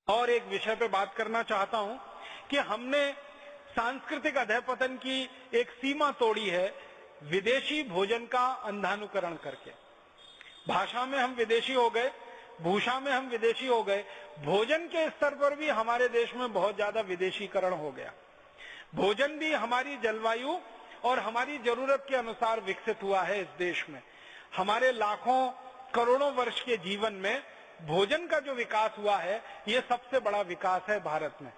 और एक विषय पे बात करना चाहता हूं कि हमने सांस्कृतिक अधःपतन की एक सीमा तोड़ी है विदेशी भोजन का अंधानुकरण करके। भाषा में हम विदेशी हो गए, भूषा में हम विदेशी हो गए, भोजन के स्तर पर भी हमारे देश में बहुत ज्यादा विदेशीकरण हो गया। भोजन भी हमारी जलवायु और हमारी जरूरत के अनुसार विकसित हुआ है इस देश में। हमारे लाखों करोड़ों वर्ष के जीवन में भोजन का जो विकास हुआ है, ये सबसे बड़ा विकास है भारत में।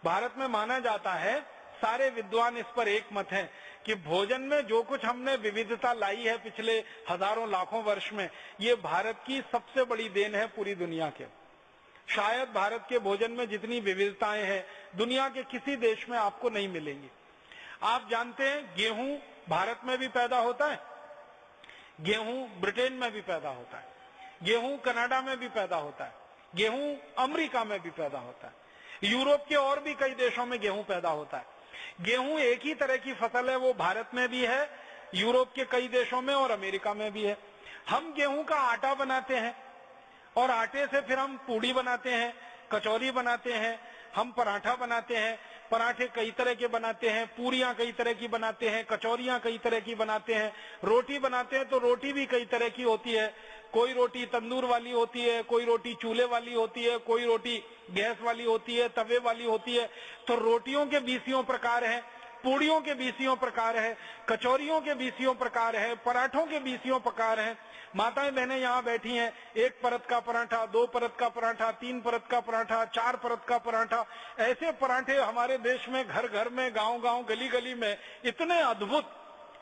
भारत में माना जाता है, सारे विद्वान इस पर एक मत हैं कि भोजन में जो कुछ हमने विविधता लाई है पिछले हजारों लाखों वर्ष में, ये भारत की सबसे बड़ी देन है पूरी दुनिया के। शायद भारत के भोजन में जितनी विविधताएं हैं दुनिया के किसी देश में आपको नहीं मिलेंगी। आप जानते हैं गेहूं भारत में भी पैदा होता है, गेहूं ब्रिटेन में भी पैदा होता है, गेहूं कनाडा में भी पैदा होता है, गेहूं अमेरिका में भी पैदा होता है, यूरोप के और भी कई देशों में गेहूं पैदा होता है। गेहूं एक ही तरह की फसल है, वो भारत में भी है, यूरोप के कई देशों में और अमेरिका में भी है। हम गेहूं का आटा बनाते हैं और आटे से फिर हम पूड़ी बनाते हैं, कचौरी बनाते हैं, हम पराठा बनाते हैं। पराठे कई तरह के बनाते हैं, पूरियां कई तरह की बनाते हैं, कचौरियां कई तरह की बनाते हैं, रोटी बनाते हैं तो रोटी भी कई तरह की होती है। कोई रोटी तंदूर वाली होती है, कोई रोटी चूल्हे वाली होती है, कोई रोटी गैस वाली होती है, तवे वाली होती है। तो रोटियों के बीसियों प्रकार हैं, पूड़ियों के बीसियों प्रकार है, कचौरियों के बीसियों प्रकार है, पराठों के बीसियों प्रकार है। माताएं बहनें यहाँ बैठी हैं, एक परत का पराठा, दो परत का पराठा, तीन परत का पराठा, चार परत का पराठा, ऐसे पराठे हमारे देश में घर घर में, गांव गांव, गली गली में इतने अद्भुत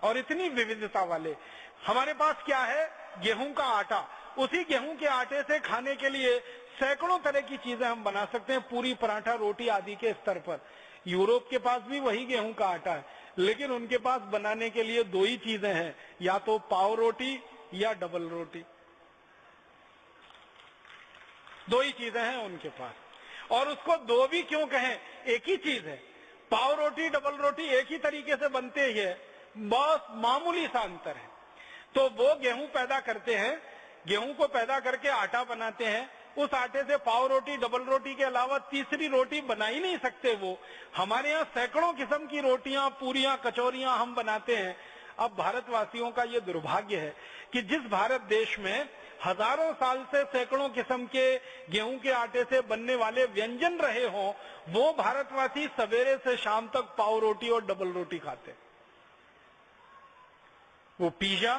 और इतनी विविधता वाले। हमारे पास क्या है? गेहूं का आटा। उसी गेहूं के आटे से खाने के लिए सैकड़ों तरह की चीजें हम बना सकते हैं, पूरी, पराठा, रोटी आदि के स्तर पर। यूरोप के पास भी वही गेहूं का आटा है, लेकिन उनके पास बनाने के लिए दो ही चीजें हैं, या तो पाव रोटी या डबल रोटी। दो ही चीजें हैं उनके पास। और उसको दो भी क्यों कहें, एक ही चीज है। पाव रोटी, डबल रोटी एक ही तरीके से बनते ही है, बहुत मामूली सा अंतर है। तो वो गेहूं पैदा करते हैं, गेहूं को पैदा करके आटा बनाते हैं। उस आटे से पाव रोटी, डबल रोटी के अलावा तीसरी रोटी बना ही नहीं सकते वो। हमारे यहाँ सैकड़ों किस्म की रोटियां, पूरियां, कचौरियां हम बनाते हैं। अब भारतवासियों का ये दुर्भाग्य है कि जिस भारत देश में हजारों साल से सैकड़ों किस्म के गेहूं के आटे से बनने वाले व्यंजन रहे हों, वो भारतवासी सवेरे से शाम तक पाव रोटी और डबल रोटी खाते हैं। वो pizza,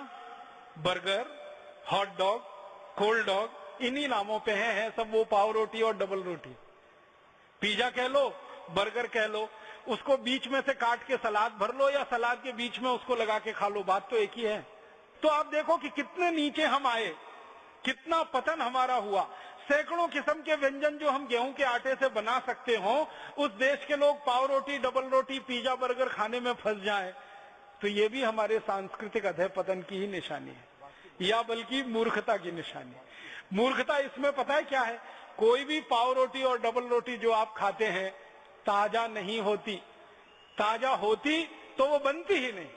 burger, hot dog, cold dog, इन्हीं नामों पे है सब वो पाव रोटी और डबल रोटी। पिज्जा कह लो, बर्गर कह लो, उसको बीच में से काट के सलाद भर लो या सलाद के बीच में उसको लगा के खा लो, बात तो एक ही है। तो आप देखो कि कितने नीचे हम आए, कितना पतन हमारा हुआ। सैकड़ों किस्म के व्यंजन जो हम गेहूं के आटे से बना सकते हो, उस देश के लोग पाव रोटी, डबल रोटी, पिज्जा, बर्गर खाने में फंस जाएं, तो ये भी हमारे सांस्कृतिक अधःपतन की ही निशानी है, या बल्कि मूर्खता की निशानी। मूर्खता इसमें पता है क्या है? कोई भी पाव रोटी और डबल रोटी जो आप खाते हैं ताजा नहीं होती। ताजा होती तो वो बनती ही नहीं,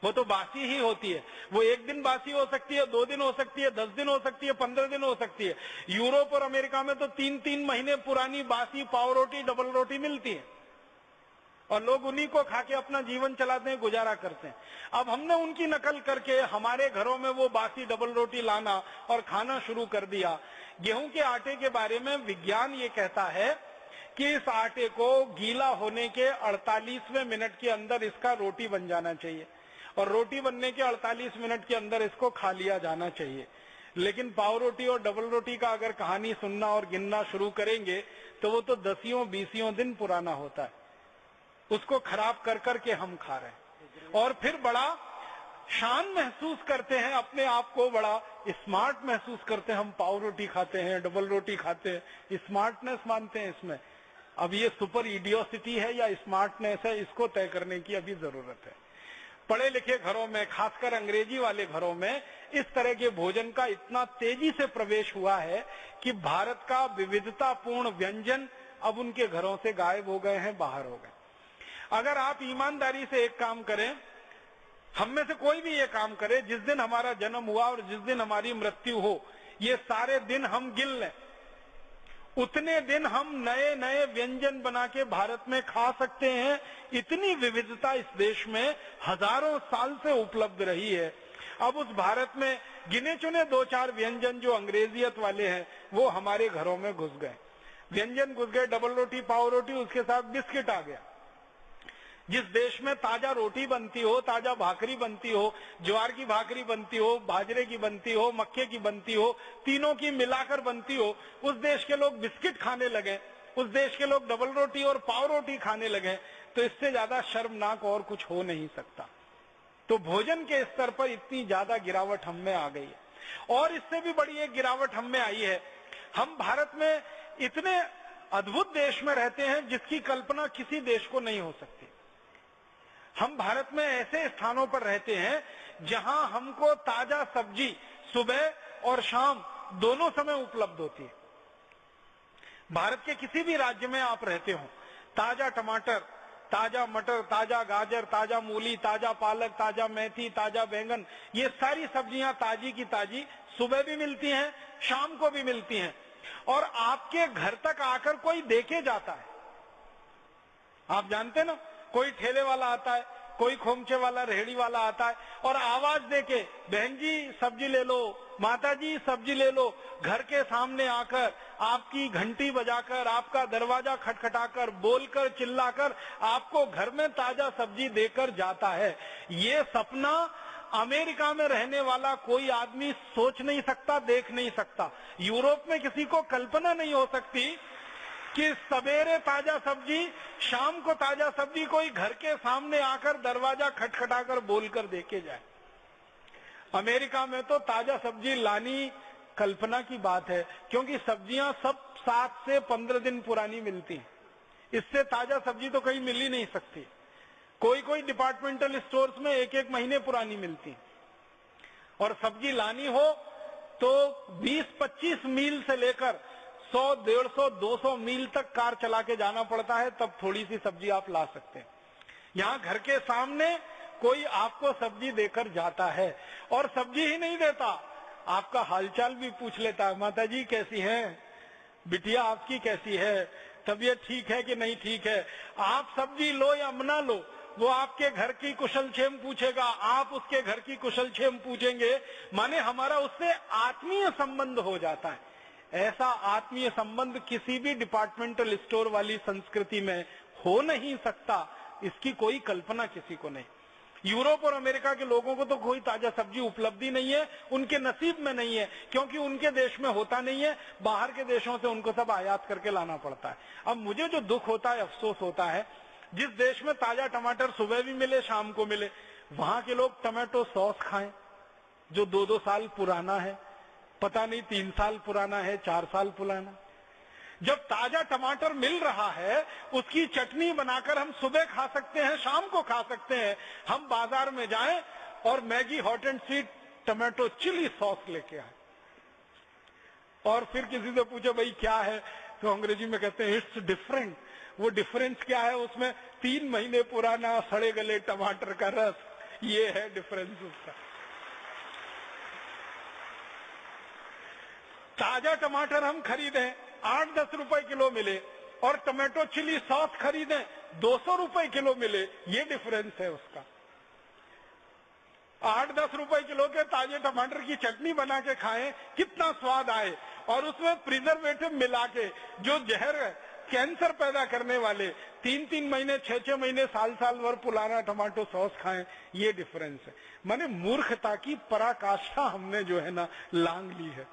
वो तो बासी ही होती है। वो एक दिन बासी हो सकती है, 2 दिन हो सकती है, 10 दिन हो सकती है, 15 दिन हो सकती है। यूरोप और अमेरिका में तो 3-3 महीने पुरानी बासी पाव रोटी, डबल रोटी मिलती है और लोग उन्हीं को खा के अपना जीवन चलाते हैं, गुजारा करते हैं। अब हमने उनकी नकल करके हमारे घरों में वो बासी डबल रोटी लाना और खाना शुरू कर दिया। गेहूं के आटे के बारे में विज्ञान ये कहता है कि इस आटे को गीला होने के 48वें मिनट के अंदर इसका रोटी बन जाना चाहिए और रोटी बनने के 48 मिनट के अंदर इसको खा लिया जाना चाहिए। लेकिन पाव रोटी और डबल रोटी का अगर कहानी सुनना और गिनना शुरू करेंगे तो वो तो 10-20 दिन पुराना होता है। उसको खराब कर करके हम खा रहे हैं और फिर बड़ा शान महसूस करते हैं, अपने आप को बड़ा स्मार्ट महसूस करते हैं। हम पाव रोटी खाते हैं, डबल रोटी खाते हैं, स्मार्टनेस मानते हैं इसमें। अब ये सुपर इडियोसिटी है या स्मार्टनेस है, इसको तय करने की अभी जरूरत है। पढ़े लिखे घरों में, खासकर अंग्रेजी वाले घरों में, इस तरह के भोजन का इतना तेजी से प्रवेश हुआ है कि भारत का विविधतापूर्ण व्यंजन अब उनके घरों से गायब हो गए हैं, बाहर हो गए। अगर आप ईमानदारी से एक काम करें, हम में से कोई भी ये काम करे, जिस दिन हमारा जन्म हुआ और जिस दिन हमारी मृत्यु हो, ये सारे दिन हम गिन लें, उतने दिन हम नए नए व्यंजन बना के भारत में खा सकते हैं। इतनी विविधता इस देश में हजारों साल से उपलब्ध रही है। अब उस भारत में गिने चुने 2-4 व्यंजन जो अंग्रेजियत वाले हैं वो हमारे घरों में घुस गए। व्यंजन घुस गए, डबल रोटी, पाव रोटी, उसके साथ बिस्किट आ गया। जिस देश में ताजा रोटी बनती हो, ताजा भाकरी बनती हो, ज्वार की भाकरी बनती हो, बाजरे की बनती हो, मक्के की बनती हो, तीनों की मिलाकर बनती हो, उस देश के लोग बिस्किट खाने लगे, उस देश के लोग डबल रोटी और पाव रोटी खाने लगे। तो इससे ज्यादा शर्मनाक और कुछ हो नहीं सकता। तो भोजन के स्तर पर इतनी ज्यादा गिरावट हम में आ गई है। और इससे भी बड़ी एक गिरावट हम में आई है। हम भारत में इतने अद्भुत देश में रहते हैं जिसकी कल्पना किसी देश को नहीं हो सकती। हम भारत में ऐसे स्थानों पर रहते हैं जहां हमको ताजा सब्जी सुबह और शाम दोनों समय उपलब्ध होती है। भारत के किसी भी राज्य में आप रहते हो, ताजा टमाटर, ताजा मटर, ताजा गाजर, ताजा मूली, ताजा पालक, ताजा मेथी, ताजा बैंगन, ये सारी सब्जियां ताजी की ताजी सुबह भी मिलती हैं, शाम को भी मिलती हैं। और आपके घर तक आकर कोई देके जाता है। आप जानते ना, कोई ठेले वाला आता है, कोई खोमचे वाला, रेहड़ी वाला आता है और आवाज देके, बहन जी सब्जी ले लो, माता जी सब्जी ले लो, घर के सामने आकर आपकी घंटी बजाकर, आपका दरवाजा खटखटाकर, बोलकर, चिल्लाकर आपको घर में ताजा सब्जी देकर जाता है। ये सपना अमेरिका में रहने वाला कोई आदमी सोच नहीं सकता, देख नहीं सकता। यूरोप में किसी को कल्पना नहीं हो सकती कि सवेरे ताजा सब्जी, शाम को ताजा सब्जी कोई घर के सामने आकर दरवाजा खटखटाकर बोलकर देके जाए। अमेरिका में तो ताजा सब्जी लानी कल्पना की बात है, क्योंकि सब्जियां सब 7 से 15 दिन पुरानी मिलती हैं। इससे ताजा सब्जी तो कहीं मिल ही नहीं सकती। कोई कोई डिपार्टमेंटल स्टोर्स में 1-1 महीने पुरानी मिलती है। और सब्जी लानी हो तो 20-25 मील से लेकर 100, 150, 200 मील तक कार चला के जाना पड़ता है, तब थोड़ी सी सब्जी आप ला सकते हैं। यहाँ घर के सामने कोई आपको सब्जी देकर जाता है, और सब्जी ही नहीं देता, आपका हालचाल भी पूछ लेता है। माता जी कैसी हैं, बिटिया आपकी कैसी है, तबीयत ठीक है कि नहीं ठीक है। आप सब्जी लो या ना लो, वो आपके घर की कुशलक्षेम पूछेगा, आप उसके घर की कुशलक्षेम पूछेंगे। माने हमारा उससे आत्मीय संबंध हो जाता है। ऐसा आत्मीय संबंध किसी भी डिपार्टमेंटल स्टोर वाली संस्कृति में हो नहीं सकता। इसकी कोई कल्पना किसी को नहीं। यूरोप और अमेरिका के लोगों को तो कोई ताजा सब्जी उपलब्धि नहीं है, उनके नसीब में नहीं है, क्योंकि उनके देश में होता नहीं है। बाहर के देशों से उनको सब आयात करके लाना पड़ता है। अब मुझे जो दुख होता है, अफसोस होता है, जिस देश में ताजा टमाटर सुबह भी मिले, शाम को मिले, वहां के लोग टमाटो सॉस खाएं जो 2-2 साल पुराना है, पता नहीं 3 साल पुराना है, 4 साल पुराना। जब ताजा टमाटर मिल रहा है, उसकी चटनी बनाकर हम सुबह खा सकते हैं, शाम को खा सकते हैं। हम बाजार में जाएं और Maggi hot and sweet tomato chilli sauce लेके आए, और फिर किसी से पूछे भाई क्या है, तो अंग्रेजी में कहते हैं इट्स डिफरेंट। वो डिफरेंस क्या है? उसमें 3 महीने पुराना सड़े गले टमाटर का रस, ये है डिफरेंस उसका। ताजा टमाटर हम खरीदें 8-10 रुपए किलो मिले, और टमाटो चिली सॉस खरीदें 200 रुपए किलो मिले, ये डिफरेंस है उसका। 8-10 रुपए किलो के ताजे टमाटर की चटनी बना के खाएं, कितना स्वाद आए, और उसमें प्रिजर्वेटिव मिला के जो जहर कैंसर पैदा करने वाले 3-3 महीने, 6-6 महीने, साल भर पुराना टमाटो सॉस खाएं, ये डिफरेंस है। माने मूर्खता की पराकाष्ठा हमने जो है ना लांग ली है।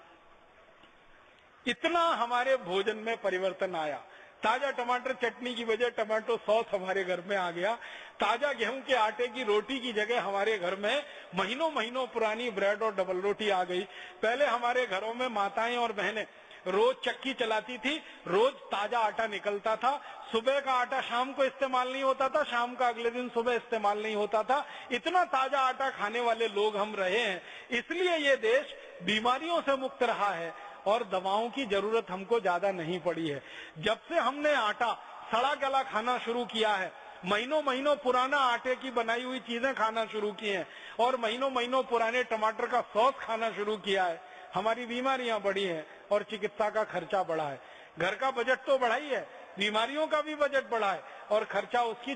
इतना हमारे भोजन में परिवर्तन आया। ताजा टमाटर चटनी की बजाय टमाटो सॉस हमारे घर में आ गया। ताजा गेहूं के आटे की रोटी की जगह हमारे घर में महीनों महीनों पुरानी ब्रेड और डबल रोटी आ गई। पहले हमारे घरों में माताएं और बहनें रोज चक्की चलाती थी, रोज ताजा आटा निकलता था। सुबह का आटा शाम को इस्तेमाल नहीं होता था, शाम का अगले दिन सुबह इस्तेमाल नहीं होता था। इतना ताजा आटा खाने वाले लोग हम रहे हैं, इसलिए ये देश बीमारियों से मुक्त रहा है और दवाओं की जरूरत हमको ज्यादा नहीं पड़ी है। जब से हमने आटा सड़ा गला खाना शुरू किया है, महीनों महीनों पुराना आटे की बनाई हुई चीजें खाना शुरू की हैं, और महीनों महीनों पुराने टमाटर का सॉस खाना शुरू किया है, हमारी बीमारियां बढ़ी हैं और चिकित्सा का खर्चा बढ़ा है। घर का बजट तो बढ़ा ही है, बीमारियों का भी बजट बढ़ा है और खर्चा उसकी